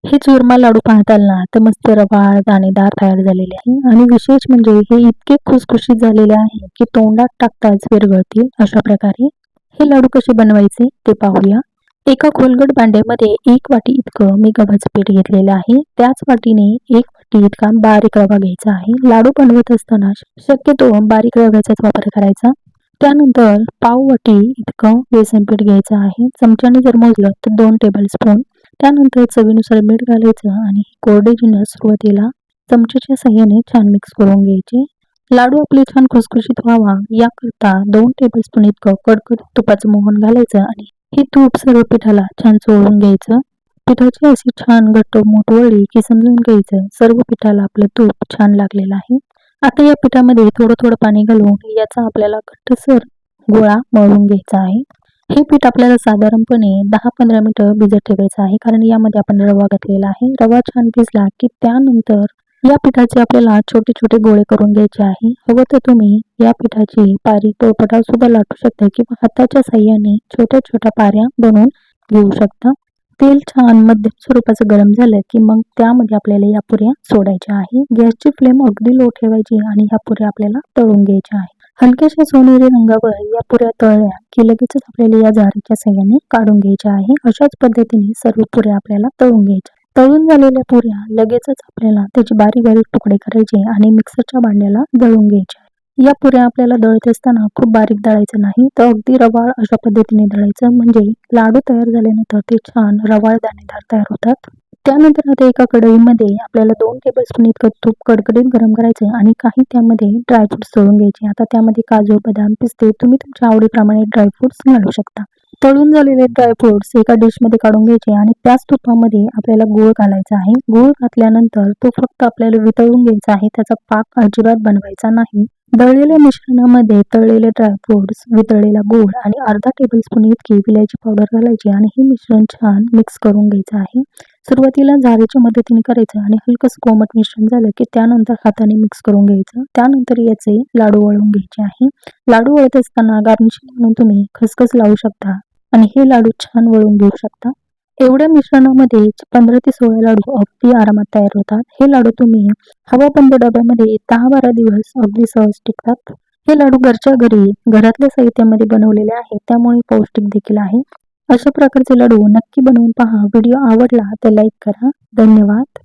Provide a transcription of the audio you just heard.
हे चुरमा लाडू पाहताल ना तर मस्त रवाळ दाणेदार तयार झालेले आहे आणि विशेष म्हणजे हे इतके खुसखुशीत झालेले आहे की तोंडात टाकताच विरघळतील अशा प्रकारे हे लाडू कसे बनवायचे ते पाहूया. एका खोलगट भांड्यामध्ये 1 वाटी इतकं मी गव्हाचं पीठ घेतलेलं आहे. त्याच वाटीने 1 वाटी इतका बारीक रवा घ्यायचा आहे. लाडू बनवत असताना शक्यतो बारीक रव्याचाच वापर करायचा. त्यानंतर पाव वाटी इतकं बेसन पीठ घ्यायचं आहे. चमच्याने जर मोजलं तर 2 टेबलस्पून. त्यानंतर चवीनुसार मीठ घालायचं आणि कोरडे जिन्नस सुरुवातीला चमच्याच्या साहाय्याने छान मिक्स करून घ्यायचे. लाडू आपले छान खुसखुशीत व्हावा याकरता 2 टेबलस्पून इतकं कडकडीत तुपाचं मोहन घालायचं आणि हे तूप सर्व पिठाला छान चोळून घ्यायचं. पिठाची अशी छान घट्ट मूठ वळली की समजून घ्यायचं सर्व पिठाला आपलं तूप छान लागलेलं आहे. आता या पिठामध्ये थोडं थोडं पाणी घालून याचा आपल्याला घट्टसर गोळा मळून घ्यायचा आहे. हे पीठ आपल्याला साधारणपणे 10-15 मिनिटं भिजत ठेवायचं आहे कारण यामध्ये आपण रवा घातलेला आहे. रवा छान भिजला की त्यानंतर या पिठाचे आपल्याला छोटे छोटे गोळे करून घ्यायचे आहे. हवं तर तुम्ही या पिठाची बारीक पोळपाटावर सुद्धा लाटू शकता किंवा हाताच्या साहाय्याने छोट्या छोट्या पाऱ्या बनवून घेऊ शकता. तेल छान मध्यम स्वरूपाचं गरम झालं की मग त्यामध्ये आपल्याला या पुऱ्या सोडायच्या आहे. गॅसची फ्लेम अगदी लो ठेवायची आणि ह्या पुऱ्या आपल्याला तळून घ्यायच्या आहे. हलक्याशा सोनेरी रंगावर या पुऱ्या तळल्या की लगेचच आपल्याला या झारीच्या साहाय्याने काढून घ्यायच्या आहे. अशाच पद्धतीने सर्व पुऱ्या आपल्याला तळून घ्यायच्या. तळून झालेल्या पुऱ्या लगेचच आपल्याला त्याचे बारीक बारीक तुकडे करायचे आणि मिक्सरच्या भांड्याला दळून घ्यायचे. या पुऱ्या आपल्याला दळत असताना खूप बारीक दळायचं नाही तर अगदी रवाळ अशा पद्धतीने दळायचं म्हणजे लाडू तयार झाल्यानंतर ते छान रवाळ दाणेदार तयार होतात. त्यानंतर आता एका कढईमध्ये आपल्याला 2 टेबलस्पून इतकं तूप कडकडीत गरम करायचं आणि काही त्यामध्ये ड्रायफ्रुट्स तळून घ्यायचे. आता त्यामध्ये काजू, बदाम, पिस्ते तुम्ही तुमच्या आवडीप्रमाणे ड्रायफ्रुट्स घालू शकता. तळून झालेले ड्रायफ्रुट्स एका डिशमध्ये काढून घ्यायचे आणि त्याच तुपामध्ये आपल्याला गूळ घालायचा आहे. गूळ घातल्यानंतर तो फक्त आपल्याला वितळून घ्यायचा आहे. त्याचा पाक अजिबात बनवायचा नाही. दळलेल्या मिश्रणामध्ये तळलेले ड्रायफ्रुट्स, वितळलेला गूळ आणि अर्धा टेबलस्पून इतकी विलायची पावडर घालायची आणि हे मिश्रण छान मिक्स करून घ्यायचं आहे. सुरुवातीला झारीच्या मदतीने करायचं आणि हलकंसं कोमट मिश्रण झालं की त्यानंतर हाताने मिक्स करून घ्यायचं. त्यानंतर याचे लाडू वळून घ्यायचे आहे. लाडू वळत असताना गार्निशिंग म्हणून तुम्ही खसखस लावू शकता आणि हे लाडू छान वळून घेऊ शकता. एवढ्या मिश्रणामध्ये 15 ते 16 लाडू अगदी आरामात तयार होतात. हे लाडू तुम्ही हवाबंद डब्यामध्ये 10-12 दिवस अगदी सहज टिकतात. हे लाडू घरच्या घरी घरातल्या साहित्यामध्ये बनवलेले आहेत त्यामुळे पौष्टिक देखील आहे. अशा प्रकारचे लाडू नक्की बनवून पहा. व्हिडिओ आवडला तर लाईक करा. धन्यवाद.